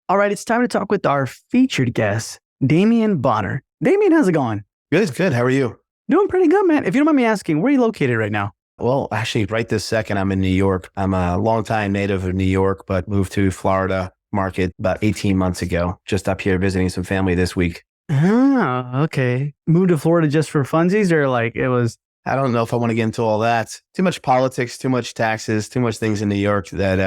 All right, it's time to talk with our featured guest, Damien Bonner. Damien, how's it going? Good. How are you? Doing pretty good, man. If you don't mind me asking, where are you located right now? Well, actually, right this second, I'm in New York. I'm a longtime native of New York, but moved to Florida market about 18 months ago. Just up here visiting some family this week. Oh, okay. Moved to Florida just for funsies, or like it was? I don't know if I want to get into all that. Too much politics, too much taxes, too much things in New York that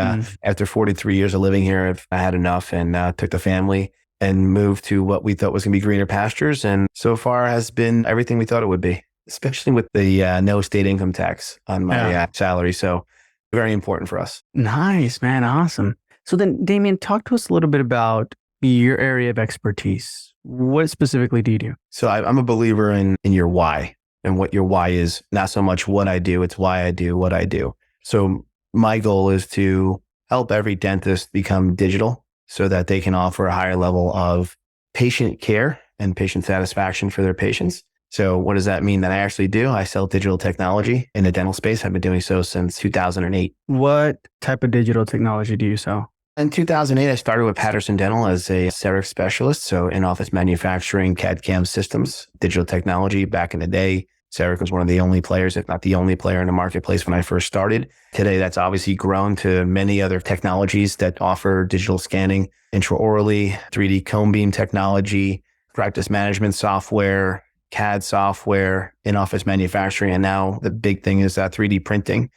after 43 years of living here, I had enough and took the family and moved to what we thought was going to be greener pastures. And so far has been everything we thought it would be, especially with the no state income tax on my salary. So very important for us. Nice, man. Awesome. So then, Damien, talk to us a little bit about your area of expertise. What specifically do you do? So I'm a believer in your why. And what your why is, not so much what I do, it's why I do what I do. So my goal is to help every dentist become digital so that they can offer a higher level of patient care and patient satisfaction for their patients. So what does that mean that I actually do? I sell digital technology in the dental space. I've been doing so since 2008. What type of digital technology do you sell? In 2008, I started with Patterson Dental as a CEREC specialist. So in-office manufacturing, CAD-CAM systems, digital technology. Back in the day, CEREC was one of the only players, if not the only player in the marketplace when I first started. Today, that's obviously grown to many other technologies that offer digital scanning, intraorally, 3D cone beam technology, practice management software, CAD software, in-office manufacturing. And now the big thing is 3D printing.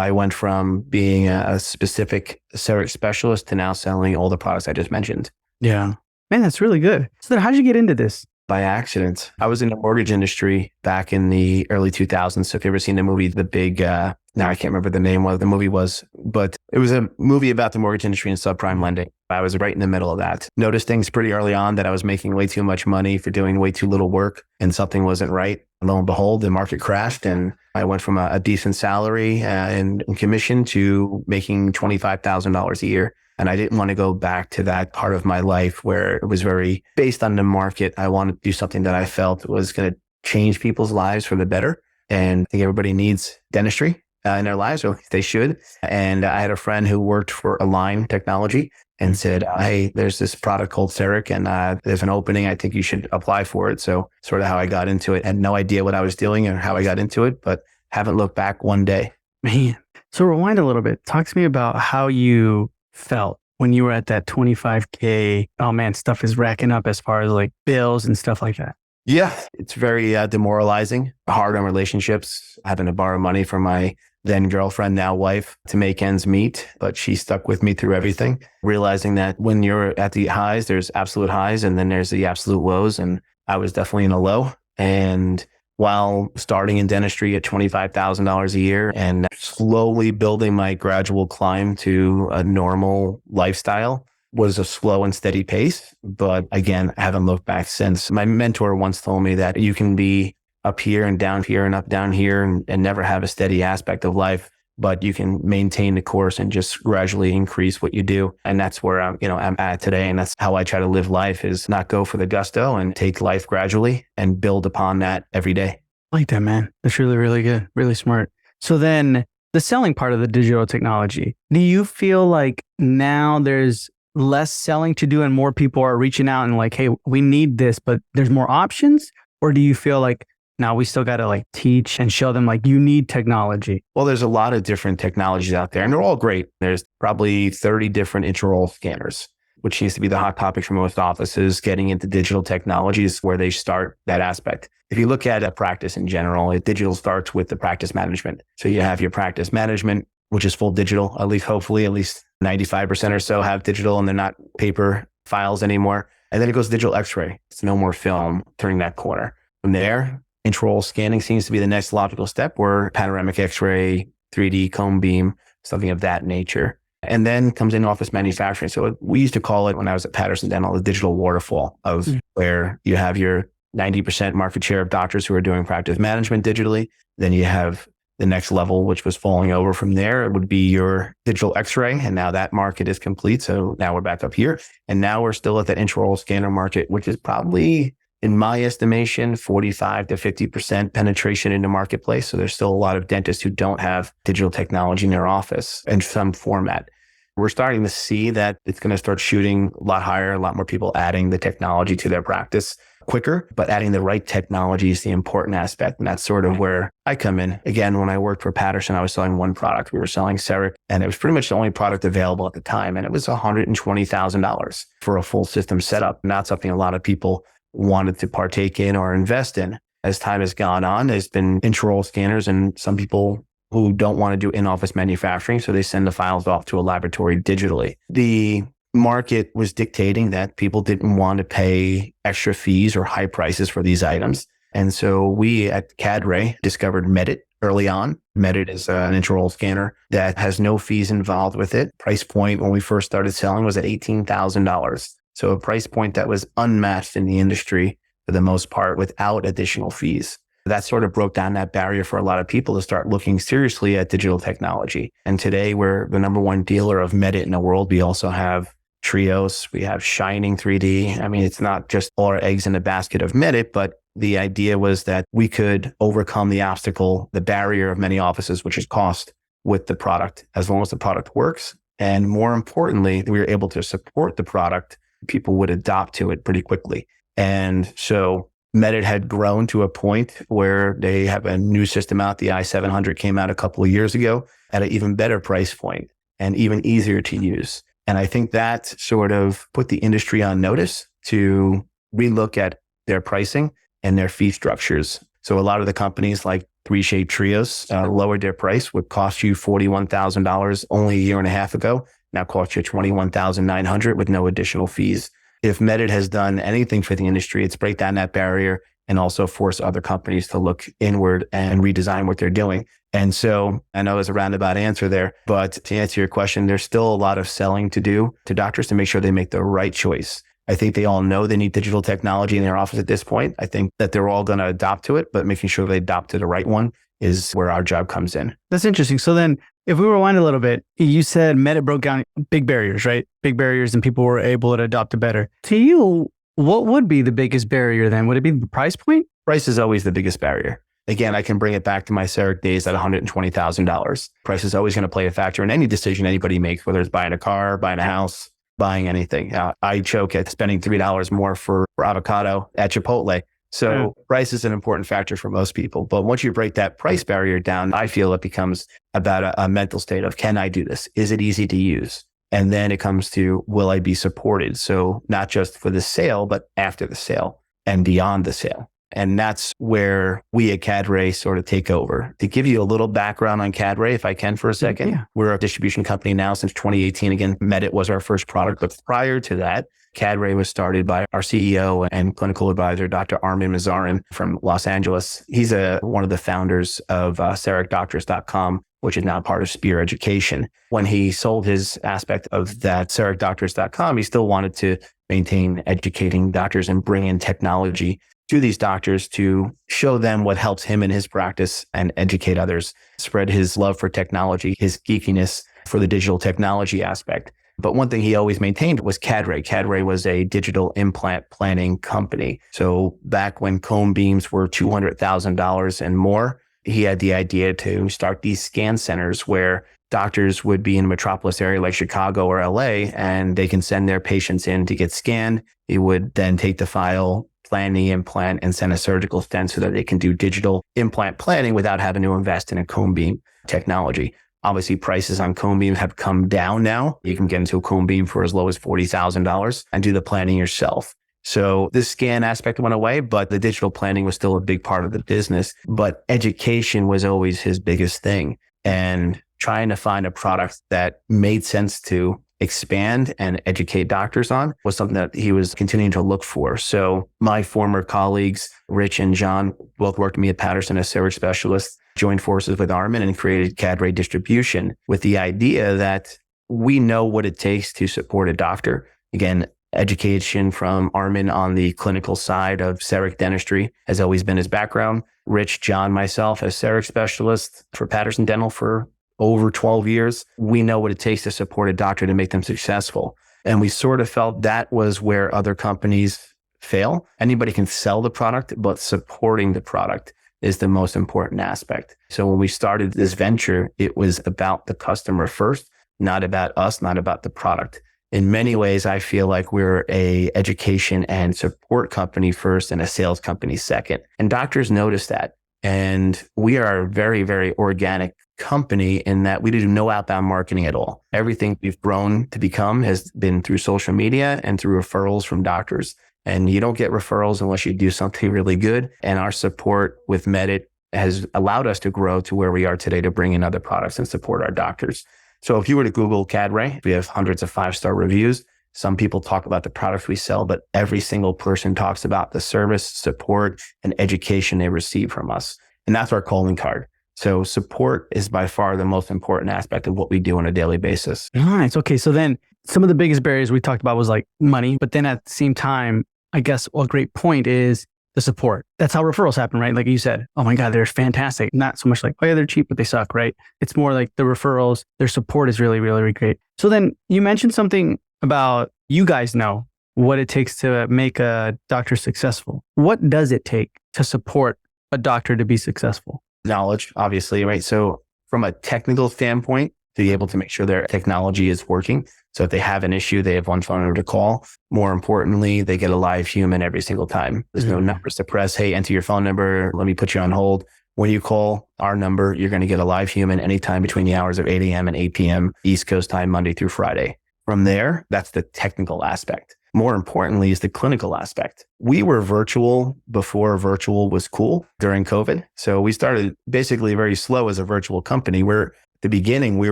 I went from being a specific CEREC specialist to now selling all the products I just mentioned. Yeah. Man, that's really good. So then how did you get into this? By accident. I was in the mortgage industry back in the early 2000s. So if you ever seen the movie, The Big, now I can't remember the name what the movie was, but it was a movie about the mortgage industry and subprime lending. I was right in the middle of that. Noticed things pretty early on that I was making way too much money for doing way too little work and something wasn't right. Lo and behold, the market crashed and I went from a decent salary and commission to making $25,000 a year. And I didn't want to go back to that part of my life where it was very based on the market. I wanted to do something that I felt was going to change people's lives for the better. And I think everybody needs dentistry in their lives, or at least they should. And I had a friend who worked for Align Technology and said, hey, there's this product called CEREC and there's an opening. I think you should apply for it. So sort of how I got into it. I had no idea what I was doing or how I got into it, but haven't looked back one day. Man. So rewind a little bit. Talk to me about how you felt when you were at that 25K. Oh man, stuff is racking up as far as like bills and stuff like that. Yeah, it's very demoralizing, hard on relationships, having to borrow money from my then girlfriend, now wife, to make ends meet. But she stuck with me through everything, realizing that when you're at the highs, there's absolute highs and then there's the absolute lows. And I was definitely in a low. And while starting in dentistry at $25,000 a year and slowly building my gradual climb to a normal lifestyle was a slow and steady pace. But again, I haven't looked back since. My mentor once told me that you can be up here and down here and up down here and never have a steady aspect of life, but you can maintain the course and just gradually increase what you do. And that's where I'm at today. And that's how I try to live life, is not go for the gusto and take life gradually and build upon that every day. I like that, man. That's really, really good. Really smart. So then the selling part of the digital technology, do you feel like now there's less selling to do and more people are reaching out and like, hey, we need this, but there's more options? Or do you feel like, now we still got to like teach and show them like you need technology? Well, there's a lot of different technologies out there and they're all great. There's probably 30 different intraoral scanners, which seems to be the hot topic for most offices. Getting into digital technologies where they start that aspect. If you look at a practice in general, digital starts with the practice management. So you have your practice management, which is full digital, at least hopefully at least 95% or so have digital and they're not paper files anymore. And then it goes digital x-ray. It's no more film, turning that corner. From there, intraoral scanning seems to be the next logical step, where panoramic x-ray, 3D cone beam, something of that nature. And then comes in-office manufacturing. So we used to call it, when I was at Patterson Dental, the digital waterfall of where you have your 90% market share of doctors who are doing practice management digitally. Then you have the next level, which was falling over from there. It would be your digital x-ray. And now that market is complete. So now we're back up here. And now we're still at that intraoral scanner market, which is probably, in my estimation, 45 to 50% penetration in the marketplace. So there's still a lot of dentists who don't have digital technology in their office in some format. We're starting to see that it's going to start shooting a lot higher, a lot more people adding the technology to their practice quicker, but adding the right technology is the important aspect. And that's sort of where I come in. Again, when I worked for Patterson, I was selling one product. We were selling CEREC, and it was pretty much the only product available at the time. And it was $120,000 for a full system setup. Not something a lot of people wanted to partake in or invest in. As time has gone on, there's been intraoral scanners and some people who don't want to do in-office manufacturing, so they send the files off to a laboratory digitally. The market was dictating that people didn't want to pay extra fees or high prices for these items. And so we at CAD-Ray discovered Medit early on. Medit is an intraoral scanner that has no fees involved with it. Price point when we first started selling was at $18,000. So a price point that was unmatched in the industry for the most part without additional fees. That sort of broke down that barrier for a lot of people to start looking seriously at digital technology. And today we're the number one dealer of Medit in the world. We also have Trios, we have Shining 3D. I mean, it's not just all our eggs in a basket of Medit, but the idea was that we could overcome the obstacle, the barrier of many offices, which is cost, with the product, as long as the product works. And more importantly, we were able to support the product. People would adopt to it pretty quickly. And so Medit had grown to a point where they have a new system out. The i700 came out a couple of years ago at an even better price point and even easier to use. And I think that sort of put the industry on notice to relook at their pricing and their fee structures. So a lot of the companies like 3Shape Trios lowered their price, would cost you $41,000 only a year and a half ago. Now costs you $21,900 with no additional fees. If Medit has done anything for the industry, it's break down that barrier and also force other companies to look inward and redesign what they're doing. And so I know it's a roundabout answer there, but to answer your question, there's still a lot of selling to do to doctors to make sure they make the right choice. I think they all know they need digital technology in their office at this point. I think that they're all going to adopt to it, but making sure they adopt to the right one is where our job comes in. That's interesting. So then if we rewind a little bit, you said Medit broke down big barriers, right? Big barriers and people were able to adopt it better. To you, what would be the biggest barrier then? Would it be the price point? Price is always the biggest barrier. Again, I can bring it back to my CEREC days at $120,000. Price is always going to play a factor in any decision anybody makes, whether it's buying a car, buying a house, buying anything. I choke at spending $3 more for avocado at Chipotle. So price is an important factor for most people. But once you break that price barrier down, I feel it becomes about a mental state of, can I do this? Is it easy to use? And then it comes to, will I be supported? So not just for the sale, but after the sale and beyond the sale. And that's where we at CAD-Ray sort of take over. To give you a little background on CAD-Ray, if I can for a second, we're a distribution company now since 2018. Again, Medit was our first product, but prior to that, CAD-Ray was started by our CEO and clinical advisor, Dr. Armin Mazarin from Los Angeles. He's one of the founders of CERECDoctors.com, which is now part of Spear Education. When he sold his aspect of that CERECDoctors.com, he still wanted to maintain educating doctors and bring in technology to these doctors to show them what helps him in his practice and educate others, spread his love for technology, his geekiness for the digital technology aspect. But one thing he always maintained was CAD-Ray. CAD-Ray was a digital implant planning company. So back when cone beams were $200,000 and more, he had the idea to start these scan centers where doctors would be in a metropolis area like Chicago or LA, and they can send their patients in to get scanned. He would then take the file, plan the implant, and send a surgical stent so that they can do digital implant planning without having to invest in a cone beam technology. Obviously, prices on cone beams have come down now. You can get into a cone beam for as low as $40,000 and do the planning yourself. So this scan aspect went away, but the digital planning was still a big part of the business. But education was always his biggest thing. And trying to find a product that made sense to expand and educate doctors on was something that he was continuing to look for. So my former colleagues, Rich and John, both worked with me at Patterson as CEREC specialists, joined forces with Armin and created CAD-Ray distribution with the idea that we know what it takes to support a doctor. Again, education from Armin on the clinical side of CEREC dentistry has always been his background. Rich, John, myself as CEREC specialists for Patterson Dental for over 12 years. We know what it takes to support a doctor to make them successful. And we sort of felt that was where other companies fail. Anybody can sell the product, but supporting the product is the most important aspect. So when we started this venture, it was about the customer first, not about us, not about the product. In many ways, I feel like we're a education and support company first and a sales company second. And doctors notice that. And we are a very, very organic company in that we do no outbound marketing at all. Everything we've grown to become has been through social media and through referrals from doctors. And you don't get referrals unless you do something really good. And our support with Medit has allowed us to grow to where we are today to bring in other products and support our doctors. So if you were to Google CAD-Ray, we have hundreds of 5-star reviews. Some people talk about the products we sell, but every single person talks about the service, support, and education they receive from us. And that's our calling card. So support is by far the most important aspect of what we do on a daily basis. Nice. Okay. So then some of the biggest barriers we talked about was like money, but then at the same time, I guess a great point is the support. That's how referrals happen, right? Like you said, oh my God, they're fantastic. Not so much like, oh yeah, they're cheap, but they suck, right? It's more like the referrals, their support is really, really, really great. So then you mentioned something about you guys know what it takes to make a doctor successful. What does it take to support a doctor to be successful? Knowledge, obviously, right? So from a technical standpoint, to be able to make sure their technology is working. So if they have an issue, they have one phone number to call. More importantly, they get a live human every single time. There's no numbers to press. Hey, enter your phone number. Let me put you on hold. When you call our number, you're going to get a live human anytime between the hours of 8 a.m. and 8 p.m. East Coast time, Monday through Friday. From there, that's the technical aspect. More importantly is the clinical aspect. We were virtual before virtual was cool during COVID. So we started basically very slow as a virtual company. At the beginning, we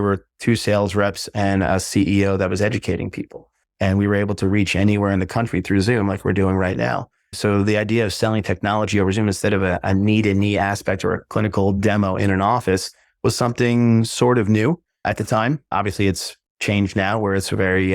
were 2 sales reps and a CEO that was educating people. And we were able to reach anywhere in the country through Zoom like we're doing right now. So the idea of selling technology over Zoom instead of a knee-to-knee aspect or a clinical demo in an office was something sort of new at the time. Obviously, it's changed now where it's very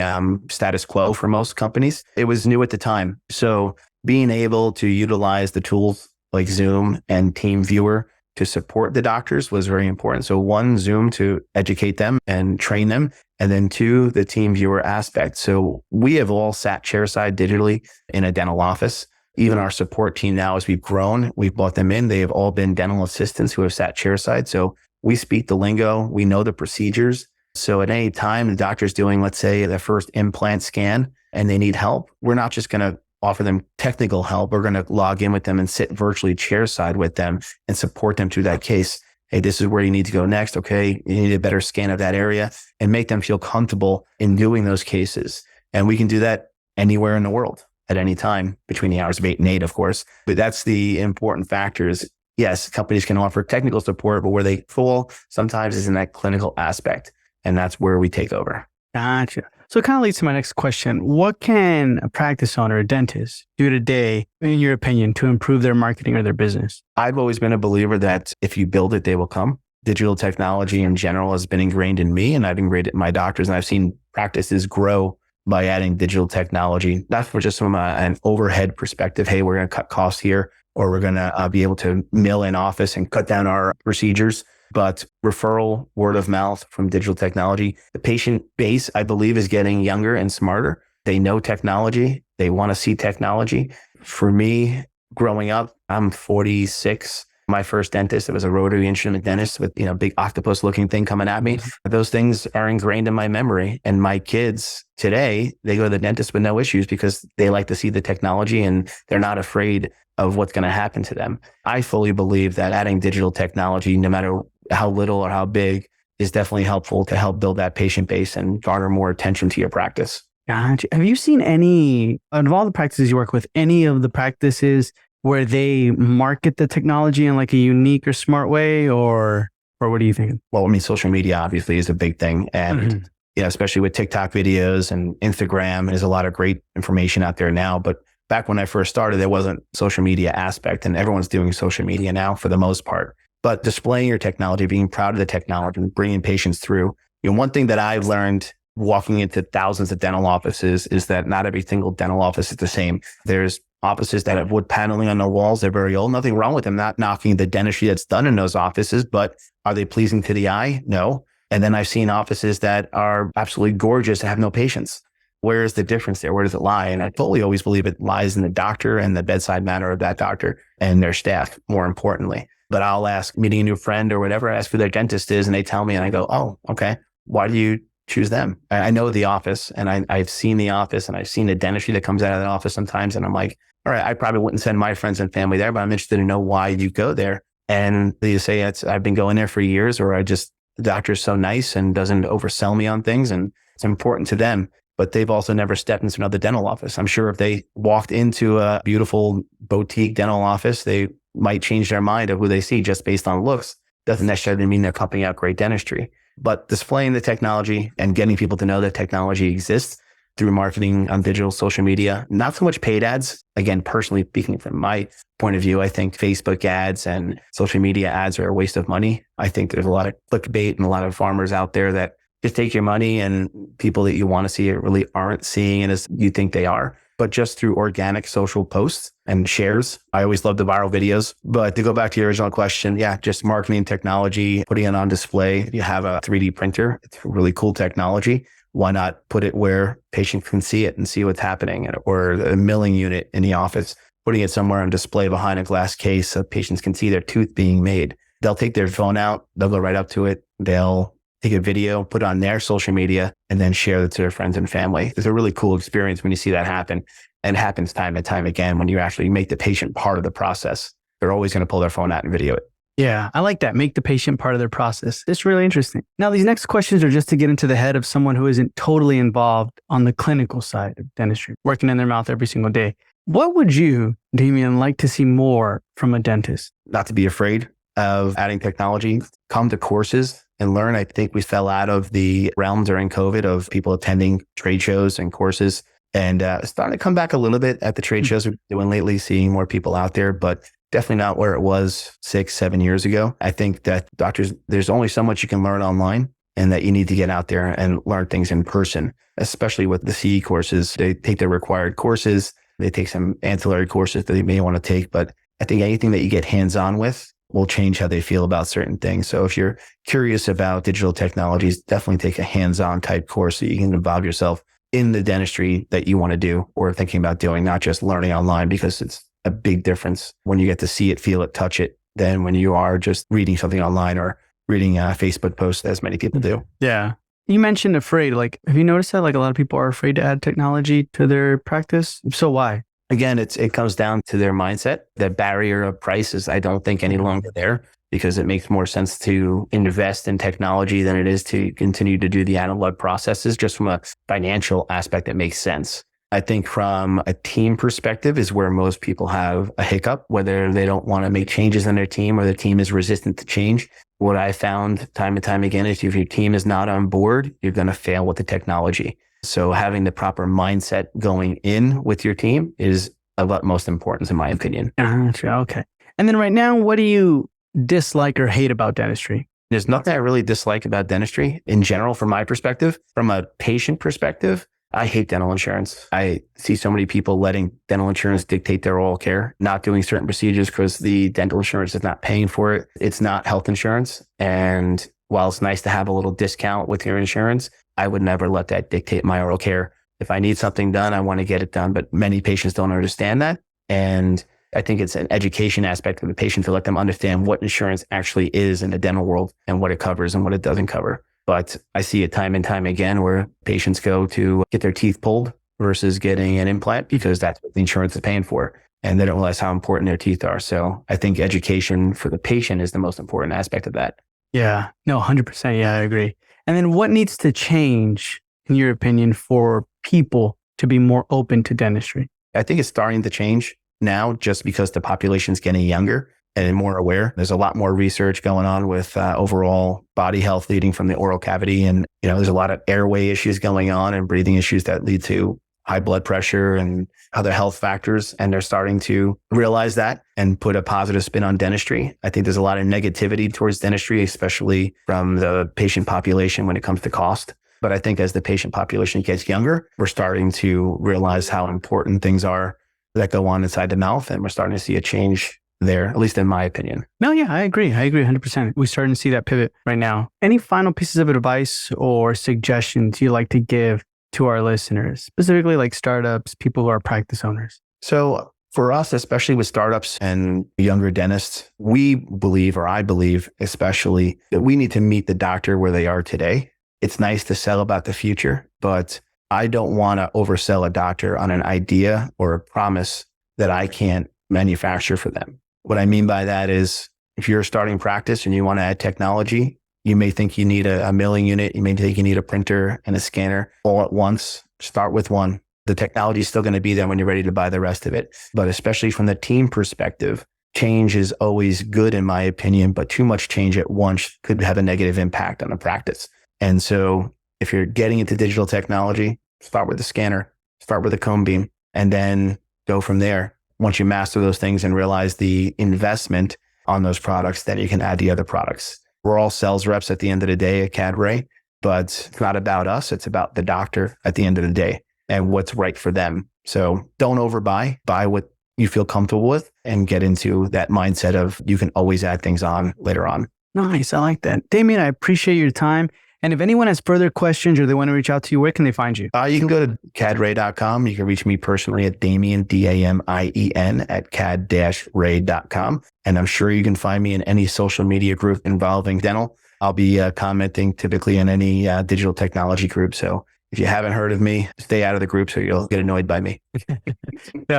status quo for most companies. It was new at the time. So being able to utilize the tools like Zoom and TeamViewer to support the doctors was very important. So 1, Zoom to educate them and train them. And then 2, the TeamViewer aspect. So we have all sat chairside digitally in a dental office. Even our support team now, as we've grown, we've brought them in. They have all been dental assistants who have sat chairside. So we speak the lingo. We know the procedures. So at any time the doctor's doing, let's say, their first implant scan and they need help, we're not just going to offer them technical help. We're going to log in with them and sit virtually chairside with them and support them through that case. Hey, this is where you need to go next. Okay, you need a better scan of that area and make them feel comfortable in doing those cases. And we can do that anywhere in the world at any time between the hours of 8 and 8, of course. But that's the important factors. Yes, companies can offer technical support, but where they fall sometimes is in that clinical aspect. And that's where we take over. Gotcha. So it kind of leads to my next question. What can a practice owner, a dentist, do today, in your opinion, to improve their marketing or their business? I've always been a believer that if you build it, they will come. Digital technology in general has been ingrained in me, and I've ingrained it in my doctors. And I've seen practices grow by adding digital technology, not for just from an overhead perspective. Hey, we're going to cut costs here, or we're going to be able to mill in office and cut down our procedures. But referral, word of mouth from digital technology. The patient base, I believe, is getting younger and smarter. They know technology. They want to see technology. For me, growing up, I'm 46. My first dentist, it was a rotary instrument dentist with, big octopus looking thing coming at me. Those things are ingrained in my memory. And my kids today, they go to the dentist with no issues because they like to see the technology and they're not afraid of what's going to happen to them. I fully believe that adding digital technology, no matter how little or how big, is definitely helpful to help build that patient base and garner more attention to your practice. Gotcha. Have you seen any, out of all the practices you work with, any of the practices where they market the technology in like a unique or smart way, or what do you think? Well, social media obviously is a big thing. And especially with TikTok videos and Instagram, there's a lot of great information out there now. But back when I first started, there wasn't social media aspect, and everyone's doing social media now for the most part. But displaying your technology, being proud of the technology, and bringing patients through. One thing that I've learned walking into thousands of dental offices is that not every single dental office is the same. There's offices that have wood paneling on their walls. They're very old. Nothing wrong with them, not knocking the dentistry that's done in those offices, but are they pleasing to the eye? No. And then I've seen offices that are absolutely gorgeous and have no patients. Where is the difference there? Where does it lie? And I fully always believe it lies in the doctor and the bedside manner of that doctor and their staff, more importantly. But I'll ask, meeting a new friend or whatever, I ask who their dentist is, and they tell me, and I go, oh, okay. Why do you choose them. I know the office, and I've seen the office, and I've seen the dentistry that comes out of the office sometimes. And I'm like, all right, I probably wouldn't send my friends and family there, but I'm interested to know why you go there. And you say, I've been going there for years, or the doctor's so nice and doesn't oversell me on things, and it's important to them. But they've also never stepped into another dental office. I'm sure if they walked into a beautiful boutique dental office, they might change their mind of who they see just based on looks. Doesn't necessarily mean they're pumping out great dentistry. But displaying the technology and getting people to know that technology exists through marketing on digital social media, not so much paid ads. Again, personally speaking, from my point of view, I think Facebook ads and social media ads are a waste of money. I think there's a lot of clickbait and a lot of farmers out there that just take your money, and people that you want to see it really aren't seeing it as you think they are. But just through organic social posts and shares. I always love the viral videos. But to go back to your original question, yeah, just marketing technology, putting it on display. If you have a 3D printer, it's really cool technology. Why not put it where patients can see it and see what's happening? Or the milling unit in the office, putting it somewhere on display behind a glass case so patients can see their tooth being made. They'll take their phone out, they'll go right up to it, they'll take a video, put it on their social media, and then share it to their friends and family. It's a really cool experience when you see that happen. And it happens time and time again when you actually make the patient part of the process. They're always going to pull their phone out and video it. Yeah, I like that. Make the patient part of their process. It's really interesting. Now, these next questions are just to get into the head of someone who isn't totally involved on the clinical side of dentistry, working in their mouth every single day. What would you, Damien, like to see more from a dentist? Not to be afraid of adding technology. Come to courses and learn. I think we fell out of the realm during COVID of people attending trade shows and courses, and starting to come back a little bit at the trade shows we're doing lately, seeing more people out there, but definitely not where it was 6-7 years ago. I think that doctors, there's only so much you can learn online, and that you need to get out there and learn things in person, especially with the CE courses. They take their required courses. They take some ancillary courses that they may want to take, but I think anything that you get hands-on with will change how they feel about certain things. So if you're curious about digital technologies, definitely take a hands-on type course so you can involve yourself in the dentistry that you want to do or thinking about doing, not just learning online, because it's a big difference when you get to see it, feel it, touch it, than when you are just reading something online or reading a Facebook post, as many people do. Yeah. You mentioned afraid. Like, have you noticed that like a lot of people are afraid to add technology to their practice? If so, why? Again, it comes down to their mindset. The barrier of price is, I don't think, any longer there, because it makes more sense to invest in technology than it is to continue to do the analog processes. Just from a financial aspect, it makes sense. I think from a team perspective is where most people have a hiccup, whether they don't want to make changes in their team or the team is resistant to change. What I found time and time again is if your team is not on board, you're going to fail with the technology. So having the proper mindset going in with your team is of utmost importance, in my opinion. Okay. And then right now, what do you dislike or hate about dentistry? There's nothing I really dislike about dentistry in general, from my perspective. From a patient perspective, I hate dental insurance. I see so many people letting dental insurance dictate their oral care, not doing certain procedures because the dental insurance is not paying for it. It's not health insurance. And while it's nice to have a little discount with your insurance, I would never let that dictate my oral care. If I need something done, I want to get it done. But many patients don't understand that. And I think it's an education aspect of the patient to let them understand what insurance actually is in the dental world and what it covers and what it doesn't cover. But I see it time and time again where patients go to get their teeth pulled versus getting an implant because that's what the insurance is paying for. And they don't realize how important their teeth are. So I think education for the patient is the most important aspect of that. Yeah, no, 100%. Yeah, I agree. And then what needs to change, in your opinion, for people to be more open to dentistry? I think it's starting to change now just because the population is getting younger and more aware. There's a lot more research going on with overall body health leading from the oral cavity. And, there's a lot of airway issues going on and breathing issues that lead to high blood pressure and other health factors. And they're starting to realize that and put a positive spin on dentistry. I think there's a lot of negativity towards dentistry, especially from the patient population when it comes to cost. But I think as the patient population gets younger, we're starting to realize how important things are that go on inside the mouth. And we're starting to see a change there, at least in my opinion. No, yeah, I agree 100%. We're starting to see that pivot right now. Any final pieces of advice or suggestions you'd like to give to our listeners, specifically like startups, people who are practice owners? So for us, especially with startups and younger dentists, we believe, or I believe especially, that we need to meet the doctor where they are today it's nice to sell about the future, but I don't want to oversell a doctor on an idea or a promise that I can't manufacture for them. What I mean by that is if you're a starting practice and you want to add technology, you may think you need a milling unit. You may think you need a printer and a scanner all at once. Start with one. The technology is still going to be there when you're ready to buy the rest of it. But especially from the team perspective, change is always good in my opinion, but too much change at once could have a negative impact on a practice. And so if you're getting into digital technology, start with the scanner, start with a cone beam, and then go from there. Once you master those things and realize the investment on those products, then you can add the other products. We're all sales reps at the end of the day at CAD-Ray, but it's not about us. It's about the doctor at the end of the day and what's right for them. So don't overbuy, buy what you feel comfortable with and get into that mindset of you can always add things on later on. Nice. I like that. Damien, I appreciate your time. And if anyone has further questions or they want to reach out to you, where can they find you? You can go to CAD-Ray.com. You can reach me personally at Damien, Damien at CAD-Ray.com. And I'm sure you can find me in any social media group involving dental. I'll be commenting typically in any digital technology group. So if you haven't heard of me, stay out of the group so you'll get annoyed by me. If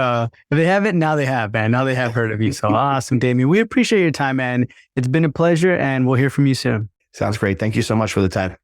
they haven't, now they have, man. Now they have heard of you. So awesome, Damien. We appreciate your time, man. It's been a pleasure and we'll hear from you soon. Sounds great. Thank you so much for the time.